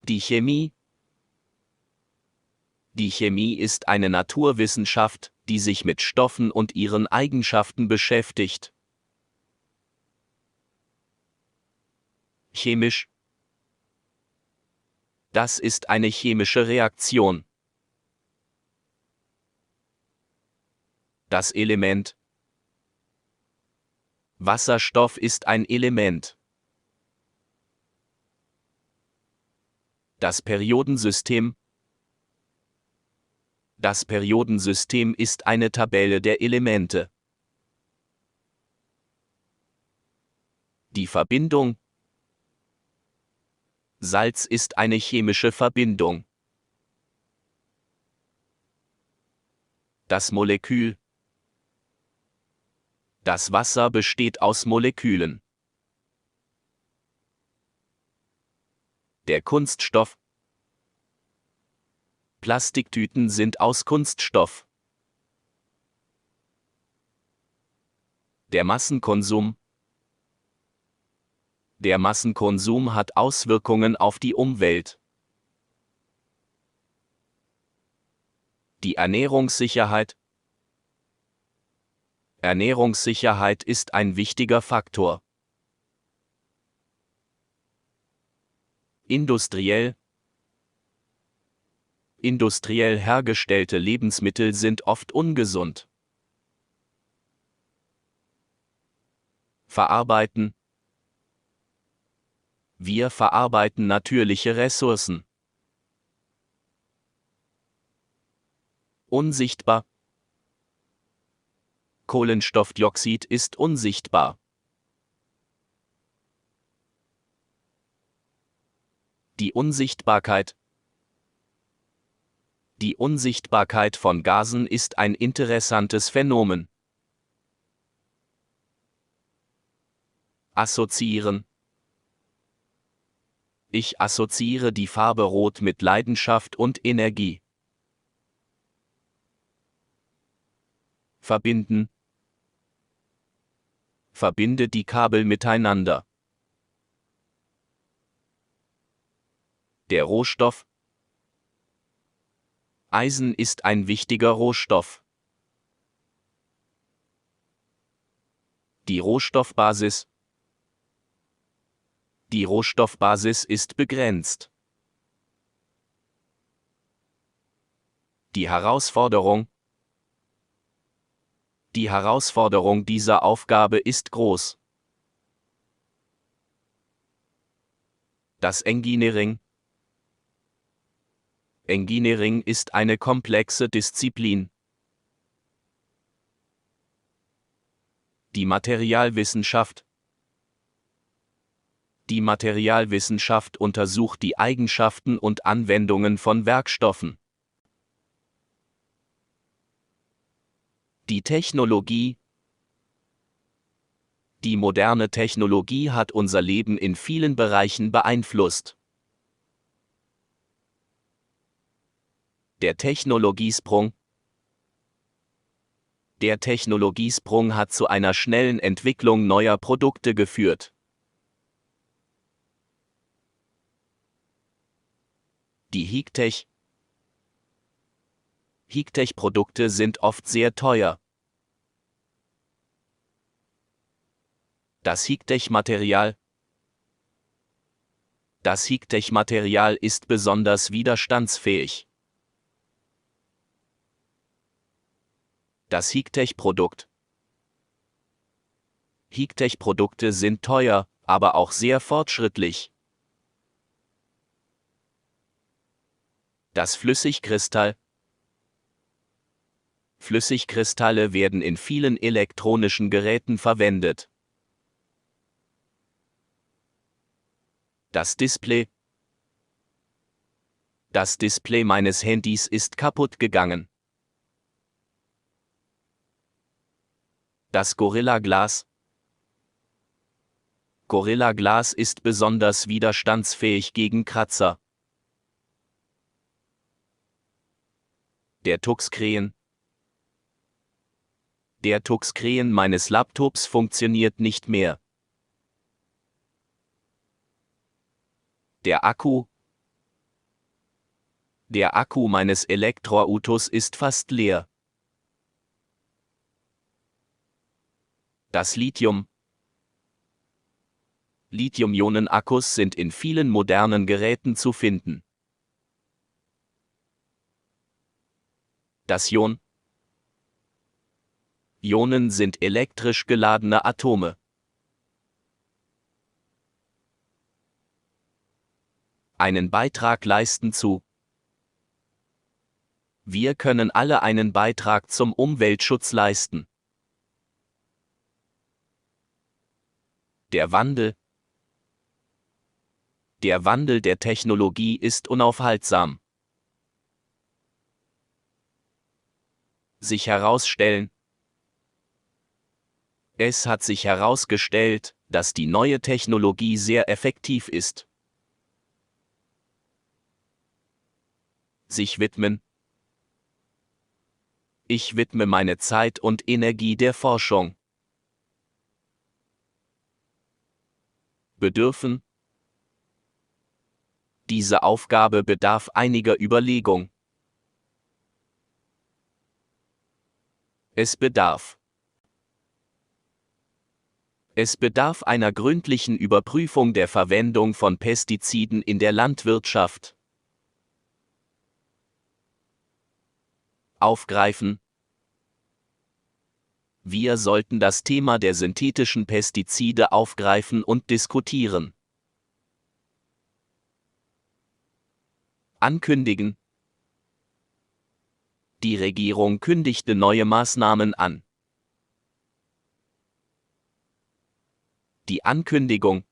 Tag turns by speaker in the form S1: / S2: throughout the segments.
S1: Die Chemie. Die Chemie ist eine Naturwissenschaft, die sich mit Stoffen und ihren Eigenschaften beschäftigt. Chemisch. Das ist eine chemische Reaktion. Das Element. Wasserstoff ist ein Element. Das Periodensystem. Das Periodensystem ist eine Tabelle der Elemente. Die Verbindung. Salz ist eine chemische Verbindung. Das Molekül. Das Wasser besteht aus Molekülen. Der Kunststoff. Plastiktüten sind aus Kunststoff. Der Massenkonsum. Der Massenkonsum hat Auswirkungen auf die Umwelt. Die Ernährungssicherheit. Ernährungssicherheit ist ein wichtiger Faktor. Industriell. Industriell hergestellte Lebensmittel sind oft ungesund. Verarbeiten. Wir verarbeiten natürliche Ressourcen. Unsichtbar. Kohlenstoffdioxid ist unsichtbar. Die Unsichtbarkeit. Die Unsichtbarkeit von Gasen ist ein interessantes Phänomen. Assoziieren. Ich assoziiere die Farbe Rot mit Leidenschaft und Energie. Verbinden. Verbinde die Kabel miteinander. Der Rohstoff. Eisen ist ein wichtiger Rohstoff. Die Rohstoffbasis. Die Rohstoffbasis ist begrenzt. Die Herausforderung. Die Herausforderung dieser Aufgabe ist groß. Das Engineering. Engineering ist eine komplexe Disziplin. Die Materialwissenschaft. Die Materialwissenschaft untersucht die Eigenschaften und Anwendungen von Werkstoffen. Die Technologie. Die moderne Technologie hat unser Leben in vielen Bereichen beeinflusst. Der Technologiesprung. Der Technologiesprung hat zu einer schnellen Entwicklung neuer Produkte geführt. Die Hightech. Hightech-Produkte sind oft sehr teuer. Das Hightech-Material. Das Hightech-Material ist besonders widerstandsfähig. Das Hightech-Produkt. Hightech-Produkte sind teuer, aber auch sehr fortschrittlich. Das Flüssigkristall. Flüssigkristalle werden in vielen elektronischen Geräten verwendet. Das Display. Das Display meines Handys ist kaputt gegangen. Das Gorilla Glas. Gorilla Glas ist besonders widerstandsfähig gegen Kratzer. Der Touchscreen. Der Touchscreen meines Laptops funktioniert nicht mehr. Der Akku. Der Akku meines Elektroautos ist fast leer. Das Lithium. Lithium-Ionen-Akkus sind in vielen modernen Geräten zu finden. Das Ion. Ionen sind elektrisch geladene Atome. Einen Beitrag leisten zu. Wir können alle einen Beitrag zum Umweltschutz leisten. Der Wandel. Der Wandel der Technologie ist unaufhaltsam. Sich herausstellen. Es hat sich herausgestellt, dass die neue Technologie sehr effektiv ist. Sich widmen. Ich widme meine Zeit und Energie der Forschung. Bedürfen. Diese Aufgabe bedarf einiger Überlegung. Es bedarf einer gründlichen Überprüfung der Verwendung von Pestiziden in der Landwirtschaft. Aufgreifen. Wir sollten das Thema der synthetischen Pestizide aufgreifen und diskutieren. Ankündigen. Die Regierung kündigte neue Maßnahmen an. Die Ankündigung.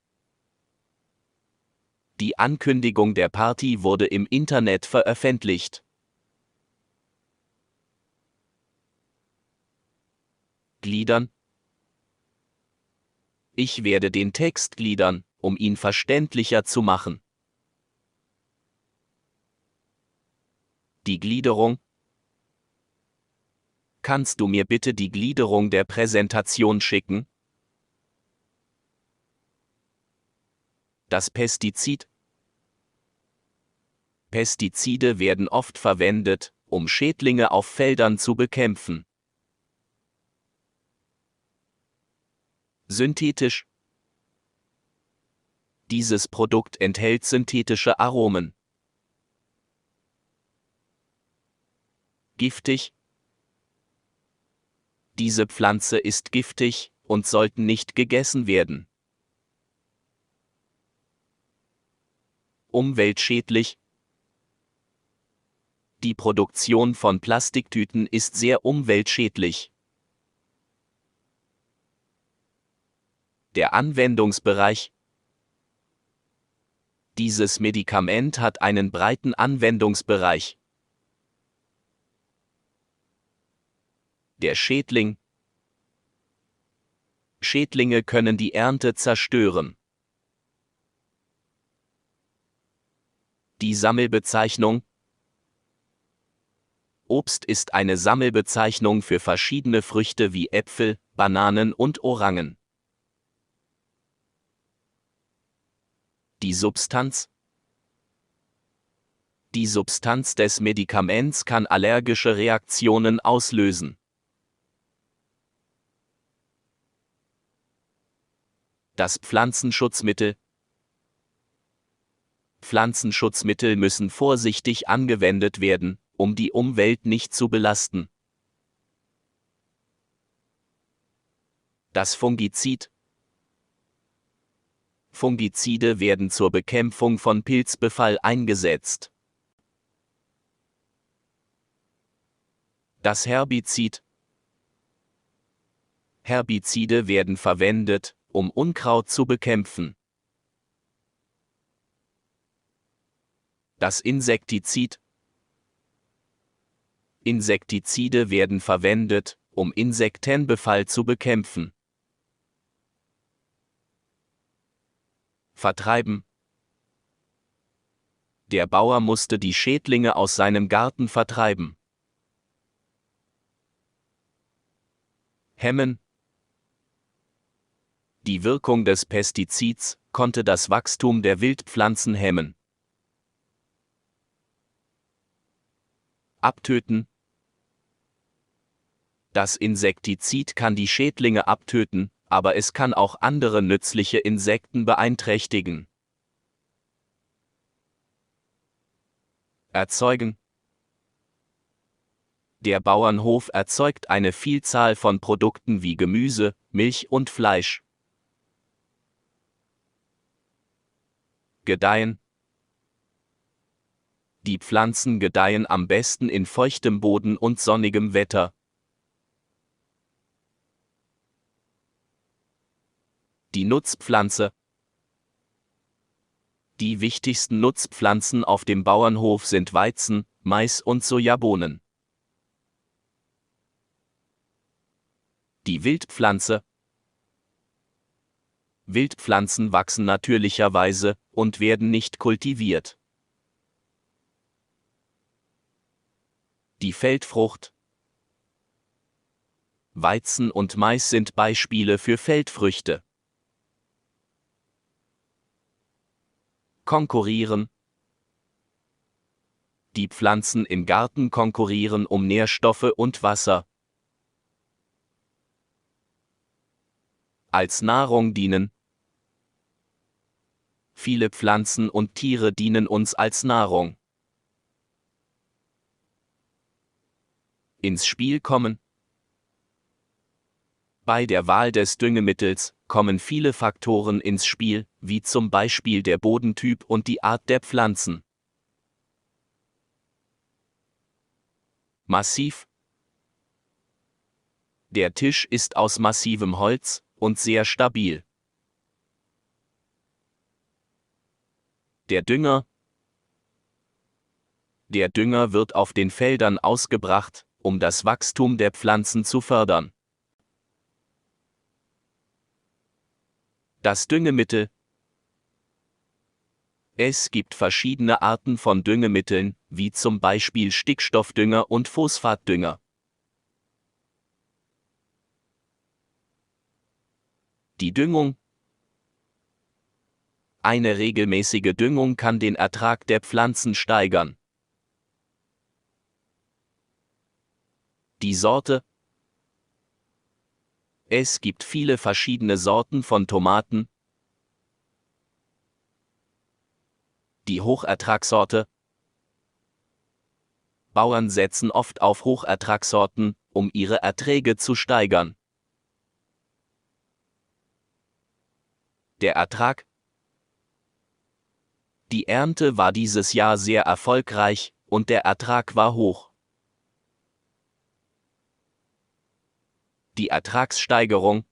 S1: Die Ankündigung der Party wurde im Internet veröffentlicht. Gliedern. Ich werde den Text gliedern, um ihn verständlicher zu machen. Die Gliederung. Kannst du mir bitte die Gliederung der Präsentation schicken? Das Pestizid. Pestizide werden oft verwendet, um Schädlinge auf Feldern zu bekämpfen. Synthetisch. Dieses Produkt enthält synthetische Aromen. Giftig. Diese Pflanze ist giftig und sollten nicht gegessen werden. Umweltschädlich. Die Produktion von Plastiktüten ist sehr umweltschädlich. Der Anwendungsbereich. Dieses Medikament hat einen breiten Anwendungsbereich. Der Schädling. Schädlinge können die Ernte zerstören. Die Sammelbezeichnung. Obst ist eine Sammelbezeichnung für verschiedene Früchte wie Äpfel, Bananen und Orangen. Die Substanz. Die Substanz des Medikaments kann allergische Reaktionen auslösen. Das Pflanzenschutzmittel. Pflanzenschutzmittel müssen vorsichtig angewendet werden, um die Umwelt nicht zu belasten. Das Fungizid. Fungizide werden zur Bekämpfung von Pilzbefall eingesetzt. Das Herbizid. Herbizide werden verwendet, um Unkraut zu bekämpfen. Das Insektizid. Insektizide werden verwendet, um Insektenbefall zu bekämpfen. Vertreiben. Der Bauer musste die Schädlinge aus seinem Garten vertreiben. Hemmen. Die Wirkung des Pestizids konnte das Wachstum der Wildpflanzen hemmen. Abtöten. Das Insektizid kann die Schädlinge abtöten, aber es kann auch andere nützliche Insekten beeinträchtigen. Erzeugen. Der Bauernhof erzeugt eine Vielzahl von Produkten wie Gemüse, Milch und Fleisch. Gedeihen. Die Pflanzen gedeihen am besten in feuchtem Boden und sonnigem Wetter. Die Nutzpflanze. Die wichtigsten Nutzpflanzen auf dem Bauernhof sind Weizen, Mais und Sojabohnen. Die Wildpflanze. Wildpflanzen wachsen natürlicherweise und werden nicht kultiviert. Die Feldfrucht. Weizen und Mais sind Beispiele für Feldfrüchte. Konkurrieren. Die Pflanzen im Garten konkurrieren um Nährstoffe und Wasser. Als Nahrung dienen. Viele Pflanzen und Tiere dienen uns als Nahrung. Ins Spiel kommen. Bei der Wahl des Düngemittels kommen viele Faktoren ins Spiel, wie zum Beispiel der Bodentyp und die Art der Pflanzen. Massiv. Der Tisch ist aus massivem Holz und sehr stabil. Der Dünger. Der Dünger wird auf den Feldern ausgebracht, um das Wachstum der Pflanzen zu fördern. Das Düngemittel. Es gibt verschiedene Arten von Düngemitteln, wie zum Beispiel Stickstoffdünger und Phosphatdünger. Die Düngung. Eine regelmäßige Düngung kann den Ertrag der Pflanzen steigern. Die Sorte. Es gibt viele verschiedene Sorten von Tomaten. Die Hochertragssorte. Bauern setzen oft auf Hochertragssorten, um ihre Erträge zu steigern. Der Ertrag. Die Ernte war dieses Jahr sehr erfolgreich und der Ertrag war hoch. Die Ertragssteigerung.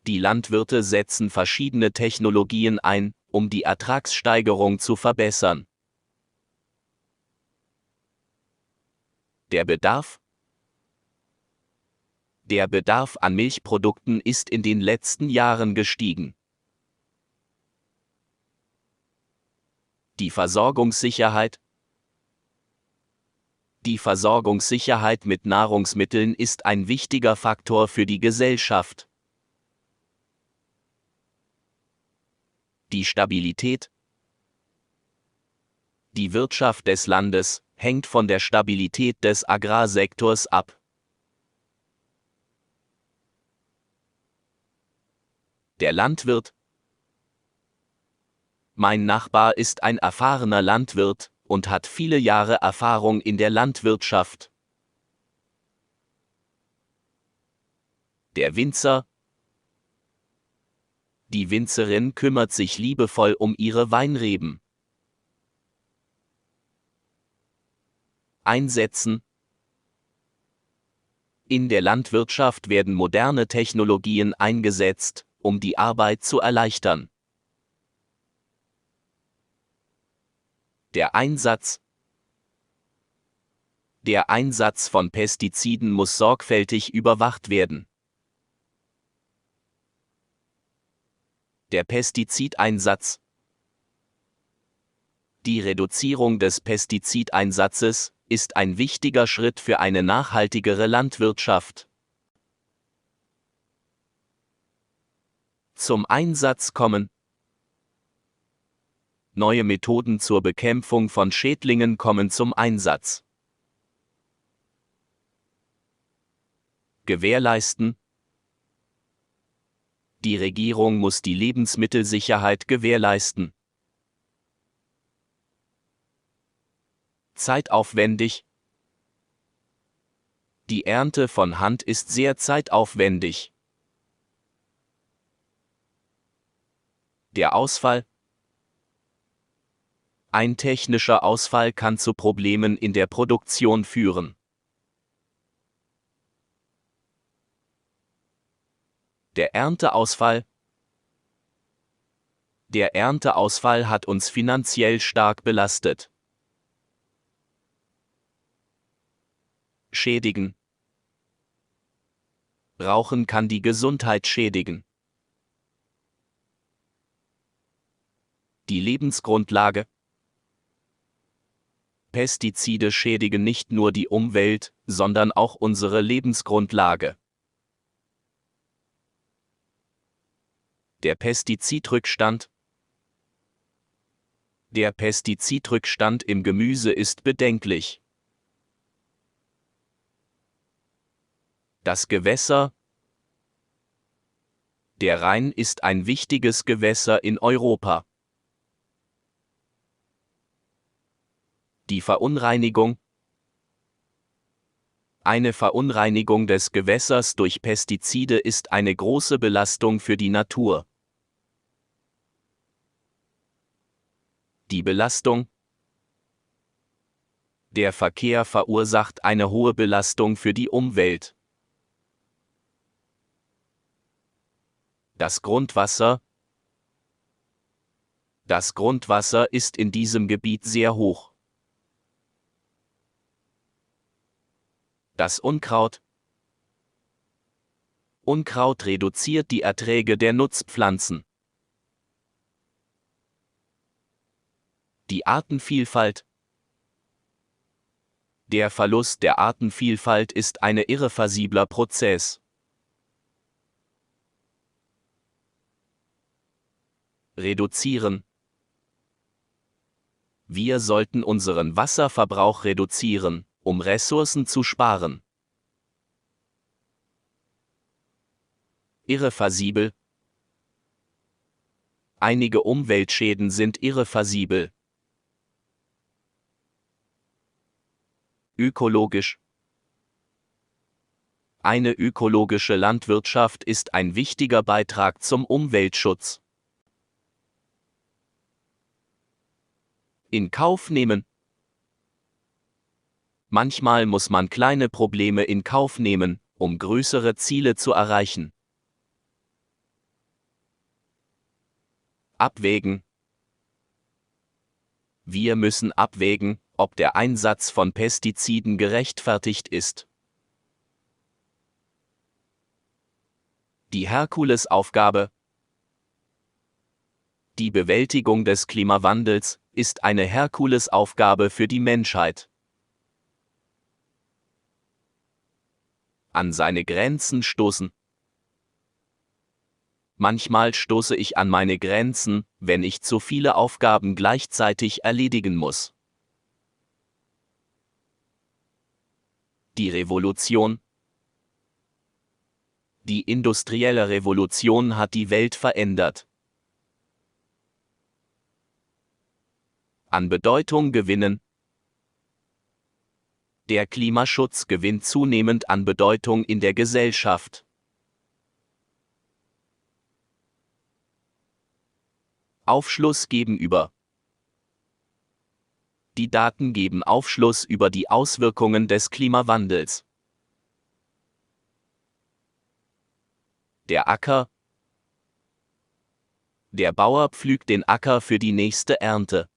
S1: Die Landwirte setzen verschiedene Technologien ein, um die Ertragssteigerung zu verbessern. Der Bedarf. Der Bedarf an Milchprodukten ist in den letzten Jahren gestiegen. Die Versorgungssicherheit. Die Versorgungssicherheit mit Nahrungsmitteln ist ein wichtiger Faktor für die Gesellschaft. Die Stabilität. Die Wirtschaft des Landes hängt von der Stabilität des Agrarsektors ab. Der Landwirt. Mein Nachbar ist ein erfahrener Landwirt und hat viele Jahre Erfahrung in der Landwirtschaft. Der Winzer. Die Winzerin kümmert sich liebevoll um ihre Weinreben. Einsetzen. In der Landwirtschaft werden moderne Technologien eingesetzt, um die Arbeit zu erleichtern. Der Einsatz. Der Einsatz von Pestiziden muss sorgfältig überwacht werden. Der Pestizideinsatz. Die Reduzierung des Pestizideinsatzes ist ein wichtiger Schritt für eine nachhaltigere Landwirtschaft. Zum Einsatz kommen. Neue Methoden zur Bekämpfung von Schädlingen kommen zum Einsatz. Gewährleisten. Die Regierung muss die Lebensmittelsicherheit gewährleisten. Zeitaufwendig. Die Ernte von Hand ist sehr zeitaufwendig. Der Ausfall. Ein technischer Ausfall kann zu Problemen in der Produktion führen. Der Ernteausfall. Der Ernteausfall hat uns finanziell stark belastet. Schädigen. Rauchen kann die Gesundheit schädigen. Die Lebensgrundlage. Pestizide schädigen nicht nur die Umwelt, sondern auch unsere Lebensgrundlage. Der Pestizidrückstand. Der Pestizidrückstand im Gemüse ist bedenklich. Das Gewässer. Der Rhein ist ein wichtiges Gewässer in Europa. Die Verunreinigung. Eine Verunreinigung des Gewässers durch Pestizide ist eine große Belastung für die Natur. Die Belastung. Der Verkehr verursacht eine hohe Belastung für die Umwelt. Das Grundwasser. Das Grundwasser ist in diesem Gebiet sehr hoch. Das Unkraut. Unkraut reduziert die Erträge der Nutzpflanzen. Die Artenvielfalt. Der Verlust der Artenvielfalt ist ein irreversibler Prozess. Reduzieren. Wir sollten unseren Wasserverbrauch reduzieren, um Ressourcen zu sparen. Irreversibel. Einige Umweltschäden sind irreversibel. Ökologisch. Eine ökologische Landwirtschaft ist ein wichtiger Beitrag zum Umweltschutz. In Kauf nehmen. Manchmal muss man kleine Probleme in Kauf nehmen, um größere Ziele zu erreichen. Abwägen. Wir müssen abwägen, ob der Einsatz von Pestiziden gerechtfertigt ist. Die Herkulesaufgabe. Die Bewältigung des Klimawandels ist eine Herkulesaufgabe für die Menschheit. An seine Grenzen stoßen. Manchmal stoße ich an meine Grenzen, wenn ich zu viele Aufgaben gleichzeitig erledigen muss. Die Revolution. Die industrielle Revolution hat die Welt verändert. An Bedeutung gewinnen. Der Klimaschutz gewinnt zunehmend an Bedeutung in der Gesellschaft. Aufschluss geben über. Die Daten geben Aufschluss über die Auswirkungen des Klimawandels. Der Acker. Der Bauer pflügt den Acker für die nächste Ernte.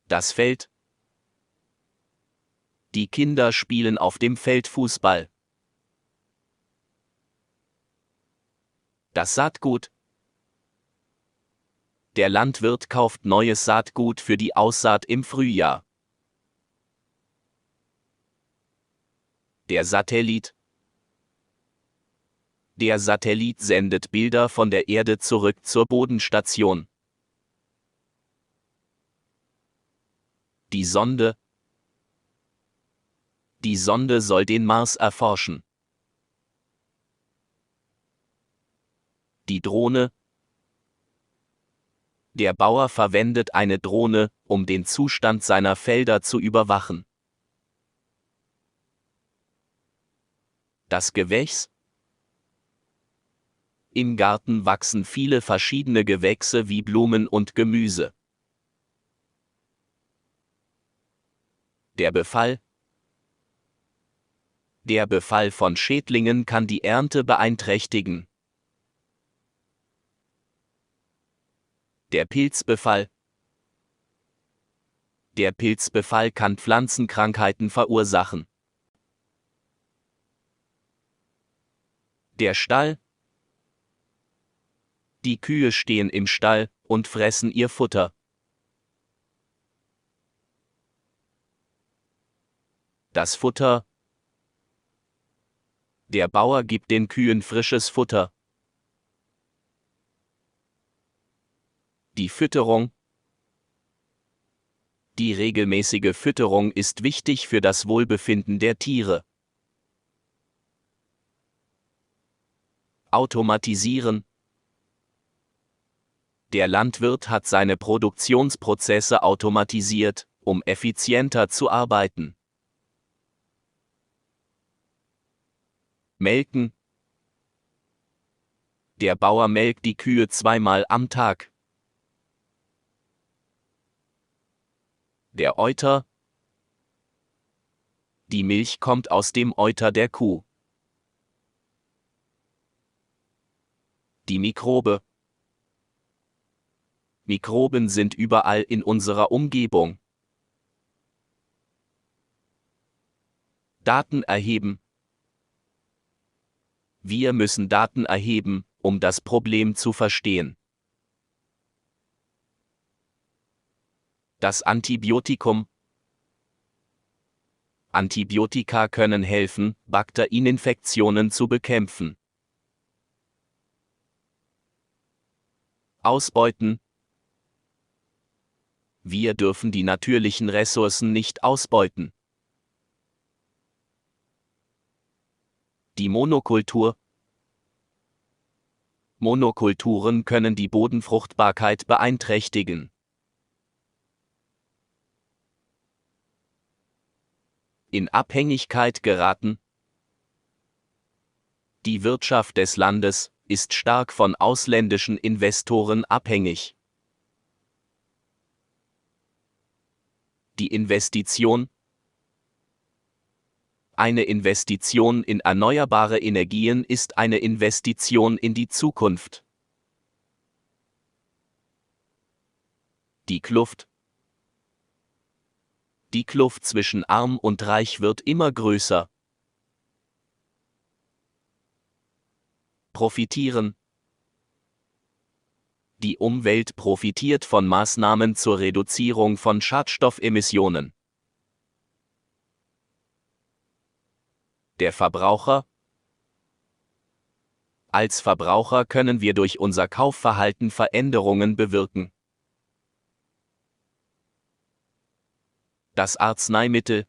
S1: Das Feld. Die Kinder spielen auf dem Feld Fußball. Das Saatgut. Der Landwirt kauft neues Saatgut für die Aussaat im Frühjahr. Der Satellit. Der Satellit sendet Bilder von der Erde zurück zur Bodenstation. Die Sonde. Die Sonde soll den Mars erforschen. Die Drohne. Der Bauer verwendet eine Drohne, um den Zustand seiner Felder zu überwachen. Das Gewächs. Im Garten wachsen viele verschiedene Gewächse wie Blumen und Gemüse. Der Befall. Der Befall von Schädlingen kann die Ernte beeinträchtigen. Der Pilzbefall. Der Pilzbefall kann Pflanzenkrankheiten verursachen. Der Stall. Die Kühe stehen im Stall und fressen ihr Futter. Das Futter. Der Bauer gibt den Kühen frisches Futter. Die Fütterung. Die regelmäßige Fütterung ist wichtig für das Wohlbefinden der Tiere. Automatisieren. Der Landwirt hat seine Produktionsprozesse automatisiert, um effizienter zu arbeiten. Melken. Der Bauer melkt die Kühe zweimal am Tag. Der Euter. Die Milch kommt aus dem Euter der Kuh. Die Mikrobe. Mikroben sind überall in unserer Umgebung. Daten erheben. Wir müssen Daten erheben, um das Problem zu verstehen. Das Antibiotikum. Antibiotika können helfen, Bakterieninfektionen zu bekämpfen. Ausbeuten. Wir dürfen die natürlichen Ressourcen nicht ausbeuten. Die Monokultur. Monokulturen können die Bodenfruchtbarkeit beeinträchtigen. In Abhängigkeit geraten. Die Wirtschaft des Landes ist stark von ausländischen Investoren abhängig. Die Investition. Eine Investition in erneuerbare Energien ist eine Investition in die Zukunft. Die Kluft. Die Kluft zwischen Arm und Reich wird immer größer. Profitieren. Die Umwelt profitiert von Maßnahmen zur Reduzierung von Schadstoffemissionen. Der Verbraucher. Als Verbraucher können wir durch unser Kaufverhalten Veränderungen bewirken. Das Arzneimittel.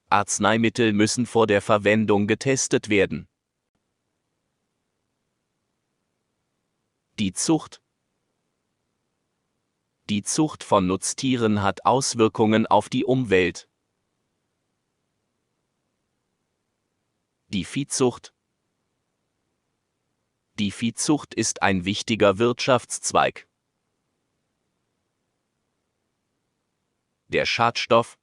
S1: Arzneimittel müssen vor der Verwendung getestet werden. Die Zucht. Die Zucht von Nutztieren hat Auswirkungen auf die Umwelt. Die Viehzucht. Die Viehzucht ist ein wichtiger Wirtschaftszweig. Der Schadstoff.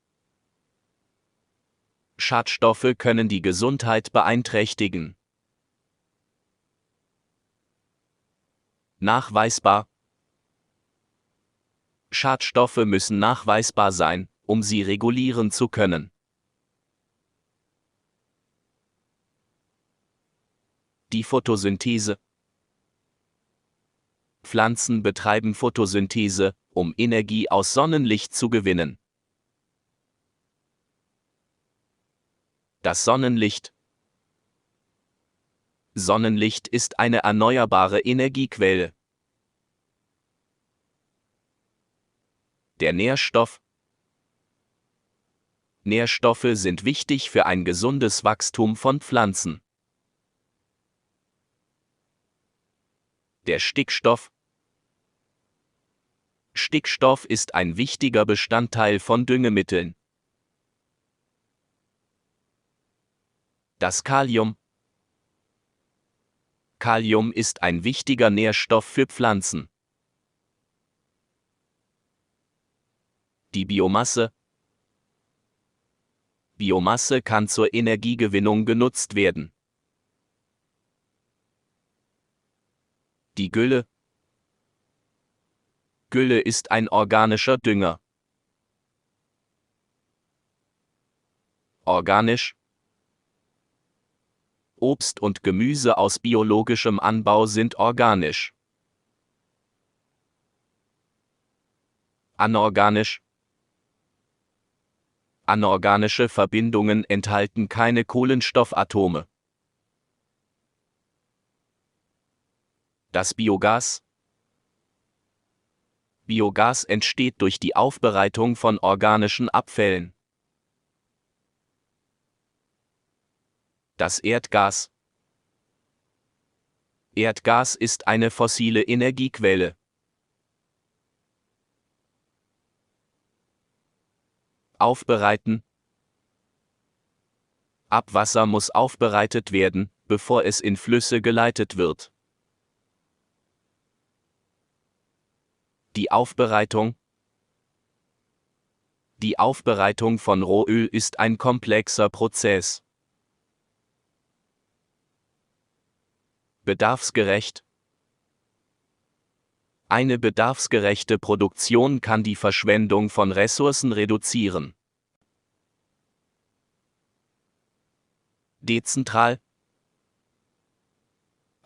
S1: Schadstoffe können die Gesundheit beeinträchtigen. Nachweisbar. Schadstoffe müssen nachweisbar sein, um sie regulieren zu können. Die Photosynthese. Pflanzen betreiben Photosynthese, um Energie aus Sonnenlicht zu gewinnen. Das Sonnenlicht. Sonnenlicht ist eine erneuerbare Energiequelle. Der Nährstoff. Nährstoffe sind wichtig für ein gesundes Wachstum von Pflanzen. Der Stickstoff. Stickstoff ist ein wichtiger Bestandteil von Düngemitteln. Das Kalium. Kalium ist ein wichtiger Nährstoff für Pflanzen. Die Biomasse. Biomasse kann zur Energiegewinnung genutzt werden. Die Gülle. Gülle ist ein organischer Dünger. Organisch. Obst und Gemüse aus biologischem Anbau sind organisch. Anorganisch. Anorganische Verbindungen enthalten keine Kohlenstoffatome. Das Biogas. Biogas entsteht durch die Aufbereitung von organischen Abfällen. Das Erdgas. Erdgas ist eine fossile Energiequelle. Aufbereiten. Abwasser muss aufbereitet werden, bevor es in Flüsse geleitet wird. Die Aufbereitung. Die Aufbereitung von Rohöl ist ein komplexer Prozess. Bedarfsgerecht. Eine bedarfsgerechte Produktion kann die Verschwendung von Ressourcen reduzieren. Dezentral.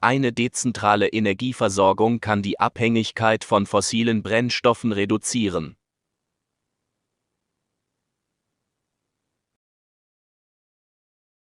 S1: Eine dezentrale Energieversorgung kann die Abhängigkeit von fossilen Brennstoffen reduzieren.